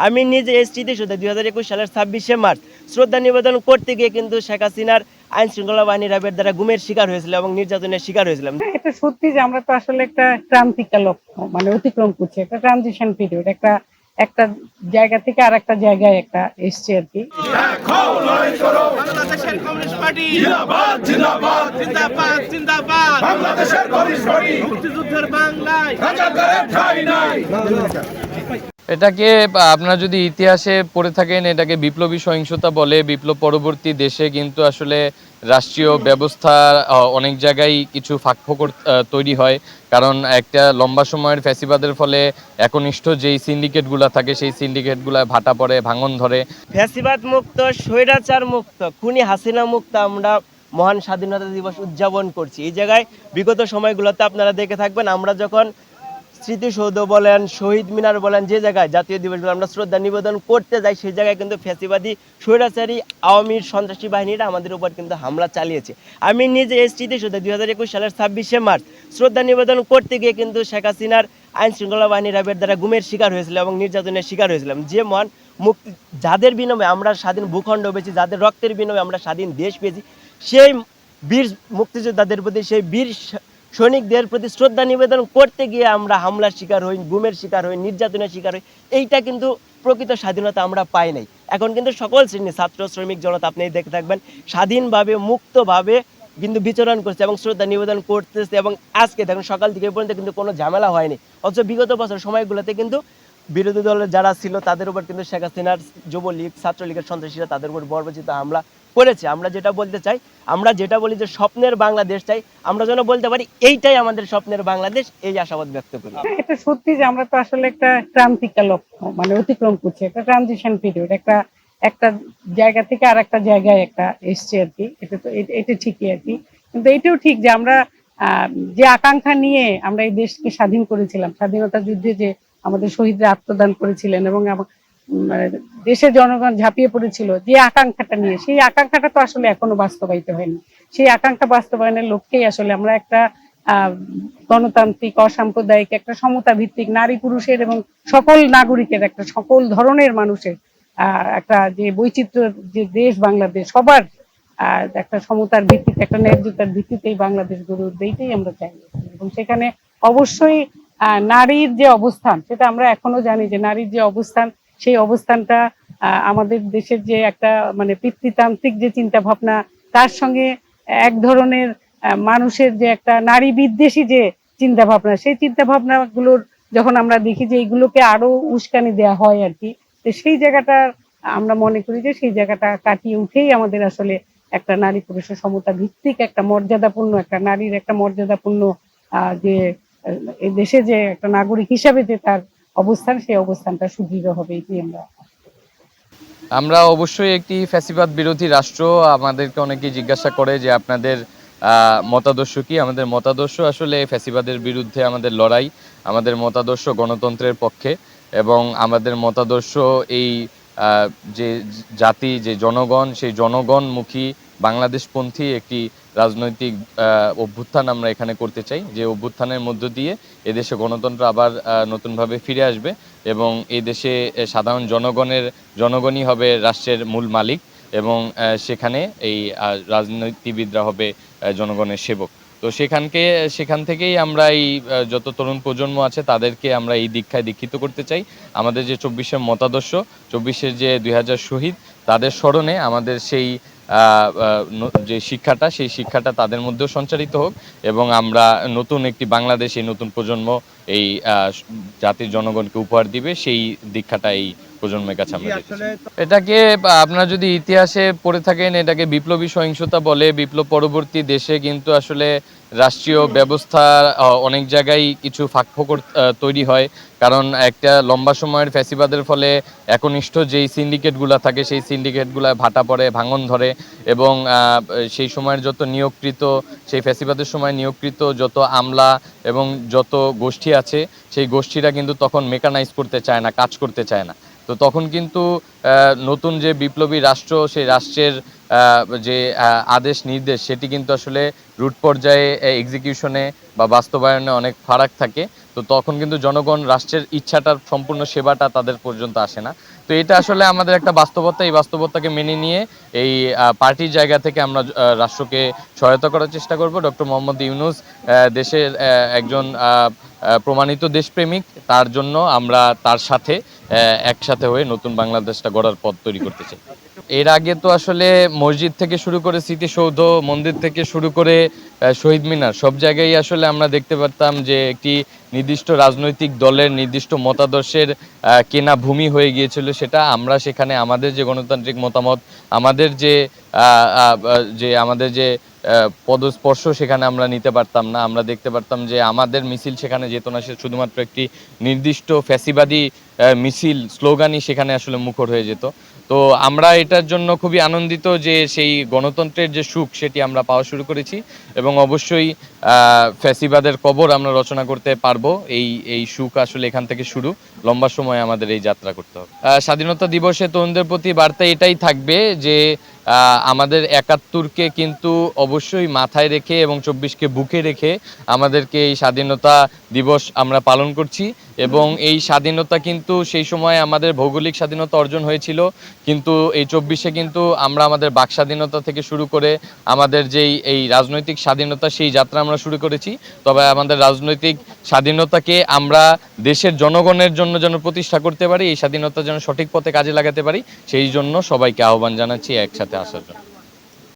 আমি নিজে এই স্মৃতিসৌধে 2021 সালের 26শে মার্চ শ্রদ্ধা নিবেদন করতে গিয়ে কিন্তু শেখ হাসিনার আইন শৃঙ্খলা বাহিনী র্যাবের দ্বারা গুমের শিকার হয়েছিল এবং নির্যাতনের শিকার হয়েছিলাম। এটা সত্যি যে আমরা তো আসলে একটা ক্রান্তিকাল মানে অতিক্রম করছি, একটা ট্রানজিশন পিরিয়ড, একটা একটা জায়গা থেকে আর একটা জায়গায় একটা এসছে আর কি। বাংলাদেশের কমিউনিস্ট পার্টি জিন্দাবাদ জিন্দাবাদ জিন্দাবাদ জিন্দাবাদ বাংলাদেশের কমিউনিস্ট পার্টি মুক্তিযুদ্ধের বাংলায় রাজাকারের ঠাঁই নাই। এটাকে আপনারা যদি ইতিহাসে পড়ে থাকেন এটাকে বিপ্লবী সহিংসতা বলে। বিপ্লব পরবর্তী দেশে কিন্তু আসলে রাষ্ট্রীয় ব্যবস্থা অনেক জায়গায় কিছু ফাঁকফোকর তৈরি হয়, কারণ একটা লম্বা সময়ের ফ্যাসিবাদের ফলে একনিষ্ঠ যেই সিন্ডিকেটগুলো থাকে সেই সিন্ডিকেটগুলো ভাটা পড়ে, ভাঙন ধরে। ফ্যাসিবাদ মুক্ত, স্বৈরাচার মুক্ত, খুনি হাসিনা মুক্ত আমরা মহান স্বাধীনতা দিবস উদযাপন করছি। এই জায়গায় বিগত সময়গুলোতে আপনারা দেখে থাকবেন, আমরা যখন স্মৃতিসৌধ বলেন, শহীদ মিনার বলেন, যে জায়গায় জাতীয় দিবসগুলো আমরা শ্রদ্ধা নিবেদন করতে যাই, সেই জায়গায় কিন্তু ফ্যাসিবাদী স্বৈরাচারী আওয়ামী সন্ত্রাসী বাহিনীরা আমাদের উপর কিন্তু হামলা চালিয়েছে। আমি নিজে এই স্মৃতিসৌধে 2021 সালের 26শে মার্চ শ্রদ্ধা নিবেদন করতে গিয়ে কিন্তু শেখ হাসিনার আইন শৃঙ্খলা বাহিনী র্যাবের দ্বারা গুমের শিকার হয়েছিল এবং নির্যাতনের শিকার হয়েছিলাম। যে মহান মুক্তি, যাদের বিনিময়ে আমরা স্বাধীন ভূখণ্ড পেয়েছি, যাদের রক্তের বিনিময়ে আমরা স্বাধীন দেশ পেয়েছি, সেই বীর মুক্তিযোদ্ধাদের প্রতি, সেই বীর সৈনিকদের প্রতি শ্রদ্ধা নিবেদন করতে গিয়ে আমরা হামলার শিকার হই, গুমের শিকার হই, নির্যাতনের শিকার হই। এইটা কিন্তু প্রকৃত স্বাধীনতা আমরা পাই নাই। এখন কিন্তু সকল শ্রেণী, ছাত্র, শ্রমিক জনতা, আপনি দেখে থাকবেন, স্বাধীনভাবে মুক্তভাবে কিন্তু বিচরণ করছে এবং শ্রদ্ধা নিবেদন করতেছে। এবং আজকে দেখুন সকাল থেকে পর্যন্ত কিন্তু কোনো ঝামেলা হয়নি। অথচ বিগত বছর সময়গুলোতে কিন্তু বিরোধী দলের যারা ছিল তাদের উপর কিন্তু শেখ হাসিনার যুবলীগ, ছাত্রলীগের সন্ত্রাসীরা তাদের উপর বর্বরচিত হামলা করেছে। আমরা যেটা বলতে চাই, আমরা যেটা বলি যে স্বপ্নের বাংলাদেশ চাই, আমরা যেন বলতে পারি এইটাই আমাদের স্বপ্নের বাংলাদেশ, এই আশাবাদ ব্যক্ত করি। এটা সত্যি যে আমরা তো আসলে একটা ক্রান্তিকাল মানে অতিক্রম করছি, একটা ট্রানজিশন পিরিয়ড, একটা একটা জায়গা থেকে আর একটা জায়গায় একটা এসছে আর কি। এটা তো এটা ঠিকই আর কি, কিন্তু এটাও ঠিক যে আমরা যে আকাঙ্ক্ষা নিয়ে আমরা এই দেশকে স্বাধীন করেছিলাম, স্বাধীনতা যুদ্ধে যে আমাদের শহীদরা আত্মদান করেছিলেন এবং মানে দেশের জনগণ ঝাঁপিয়ে পড়েছিল যে আকাঙ্ক্ষাটা নিয়ে, সেই আকাঙ্ক্ষাটা তো আসলে এখনো বাস্তবায়িত হয়নি। সেই আকাঙ্ক্ষা বাস্তবায়নের লক্ষ্যেই আসলে আমরা একটা গণতান্ত্রিক, অসাম্প্রদায়িক, একটা সমতা ভিত্তিক, নারী পুরুষের এবং সকল নাগরিকের, একটা সকল ধরনের মানুষের একটা যে বৈচিত্র্য যে দেশ বাংলাদেশ, সবার একটা সমতার ভিত্তিতে, একটা ন্যায্যতার ভিত্তিতেই বাংলাদেশ গড়ে উঠবে, এইটাই আমরা চাই। এবং সেখানে অবশ্যই নারীর যে অবস্থান, সেটা আমরা এখনো জানি যে নারীর যে অবস্থান, সেই অবস্থানটা আমাদের দেশের যে একটা মানে পিতৃতান্ত্রিক যে চিন্তা ভাবনা, তার সঙ্গে এক ধরনের মানুষের যে একটা নারী বিদ্বেষী যে চিন্তা ভাবনা, সেই চিন্তা ভাবনা গুলোর যখন আমরা দেখি যে এইগুলোকে আরো উস্কানি দেওয়া হয় আর কি, তো সেই জায়গাটা আমরা মনে করি যে সেই জায়গাটা কাটিয়ে উঠেই আমাদের আসলে একটা নারী পুরুষের সমতা ভিত্তিক, একটা মর্যাদাপূর্ণ, একটা নারীর একটা মর্যাদাপূর্ণ যে এই দেশে যে একটা নাগরিক হিসাবে যে তার অবস্থান, সেই অবস্থানটা সুদৃঢ় হবে, এটি আমরা অবশ্যই একটি ফ্যাসিবাদ বিরোধী রাষ্ট্র। আমাদেরকে অনেকেই জিজ্ঞাসা করে যে আপনাদের মতাদর্শ কি। আমাদের মতাদর্শ আসলে ফ্যাসিবাদের বিরুদ্ধে আমাদের লড়াই, আমাদের মতাদর্শ গণতন্ত্রের পক্ষে, এবং আমাদের মতাদর্শ এই যে জাতি, যে জনগণ, সেই জনগণমুখী বাংলাদেশপন্থী একটি রাজনৈতিক অভ্যুত্থান আমরা এখানে করতে চাই, যে অভ্যুত্থানের মধ্য দিয়ে এদেশে গণতন্ত্র আবার নতুনভাবে ফিরে আসবে এবং এই দেশে সাধারণ জনগণই হবে রাষ্ট্রের মূল মালিক, এবং সেখানে এই রাজনীতিবিদরা হবে জনগণের সেবক। তো সেখান থেকেই আমরা এই যত তরুণ প্রজন্ম আছে তাদেরকে আমরা এই দীক্ষায় দীক্ষিত করতে চাই। আমাদের যে 24-এর মতাদর্শ, 24-এর যে 2000 শহীদ, তাদের স্মরণে আমাদের সেই যে শিক্ষাটা, সেই শিক্ষাটা তাদের মধ্যেও সঞ্চারিত হোক এবং আমরা নতুন একটি বাংলাদেশ, এই নতুন প্রজন্ম এই জাতির জনগণকে উপহার দিবে, সেই দীক্ষাটা এই প্রজন্মের কাছে আমরা এটাকে আপনারা যদি ইতিহাসে পড়ে থাকেন এটাকে বিপ্লবী সহিংসতা বলে। বিপ্লব পরবর্তী দেশে কিন্তু আসলে রাষ্ট্রীয় ব্যবস্থা অনেক জায়গায় কিছু ফাঁকফোকর তৈরি হয়, কারণ একটা লম্বা সময়ের ফ্যাসিবাদের ফলে একনিষ্ঠ যেই সিন্ডিকেটগুলো থাকে সেই সিন্ডিকেটগুলো ভাটা পড়ে, ভাঙন ধরে, এবং সেই সময়ের যত নিয়োগকৃত, সেই ফ্যাসিবাদের সময় নিয়োগকৃত যত আমলা এবং যত গোষ্ঠী আছে, সেই গোষ্ঠীরা কিন্তু তখন মেকানাইজ করতে চায় না, কাজ করতে চায় না। তো তখন কিন্তু নতুন যে বিপ্লবী রাষ্ট্র, সেই রাষ্ট্রের যে আদেশ নির্দেশ, সেটি কিন্তু আসলে রুট পর্যায়ে এক্সিকিউশনে বা বাস্তবায়নে অনেক ফারাক থাকে। তো তো তখন কিন্তু জনগণ রাষ্ট্রের ইচ্ছাটার সম্পূর্ণ সেবাটা তাদের পর্যন্ত আসে না। তো এটা আসলে আমাদের একটা বাস্তবতা, এই বাস্তবতাকে মেনে নিয়ে এই পার্টির জায়গা থেকে আমরা রাষ্ট্রকে সহায়তা করার চেষ্টা করব। ডক্টর মোহাম্মদ ইউনূস দেশের একজন প্রমাণিত দেশপ্রেমিক, তার জন্য আমরা তার সাথে একসাথে হয়ে নতুন বাংলাদেশটা গড়ার পথ তৈরি করতে চাই। এর আগে তো আসলে মসজিদ থেকে শুরু করে স্মৃতিসৌধ, মন্দির থেকে শুরু করে শহীদ মিনার, সব জায়গায় আসলে আমরা দেখতে পারতাম যে একটি নির্দিষ্ট রাজনৈতিক দলের নির্দিষ্ট মতাদর্শের কেনা ভূমি হয়ে গিয়েছিল। সেটা আমরা সেখানে আমাদের যে গণতান্ত্রিক মতামত, আমাদের যে পদস্পর্শ সেখানে আমরা নিতে পারতাম না। আমরা দেখতে পারতাম যে আমাদের মিছিল সেখানে যেত না, সে শুধুমাত্র একটি নির্দিষ্ট ফ্যাসিবাদী মিছিল, স্লোগানই সেখানে আসলে মুখর হয়ে যেত। তো আমরা এটার জন্য খুবই আনন্দিত যে সেই গণতন্ত্রের যে সুখ সেটি আমরা পাওয়া শুরু করেছি, এবং অবশ্যই ফ্যাসিবাদের কবর আমরা রচনা করতে পারবো। এই সুখ আসলে এখান থেকে শুরু, লম্বা সময় আমাদের এই যাত্রা করতে হবে। স্বাধীনতা দিবসে তরুণদের প্রতি বার্তা এটাই থাকবে যে আমাদের ৭১কে কিন্তু অবশ্যই মাথায় রেখে এবং ২৪কে বুকে রেখে আমাদেরকে এই স্বাধীনতা দিবস আমরা পালন করছি। এবং এই স্বাধীনতা কিন্তু সেই সময় আমাদের ভৌগোলিক স্বাধীনতা অর্জন হয়েছিল, কিন্তু এই ২৪শে কিন্তু আমরা আমাদের বাক স্বাধীনতা থেকে শুরু করে আমাদের যেই এই রাজনৈতিক স্বাধীনতা, সেই যাত্রা আমরা শুরু করেছি। তবে আমাদের রাজনৈতিক স্বাধীনতাকে আমরা দেশের জনগণের জন্য যেন প্রতিষ্ঠা করতে পারি, এই স্বাধীনতা যেন সঠিক পথে কাজে লাগাতে পারি, সেই জন্য সবাইকে আহ্বান জানাচ্ছি একসাথে আসার জন্য।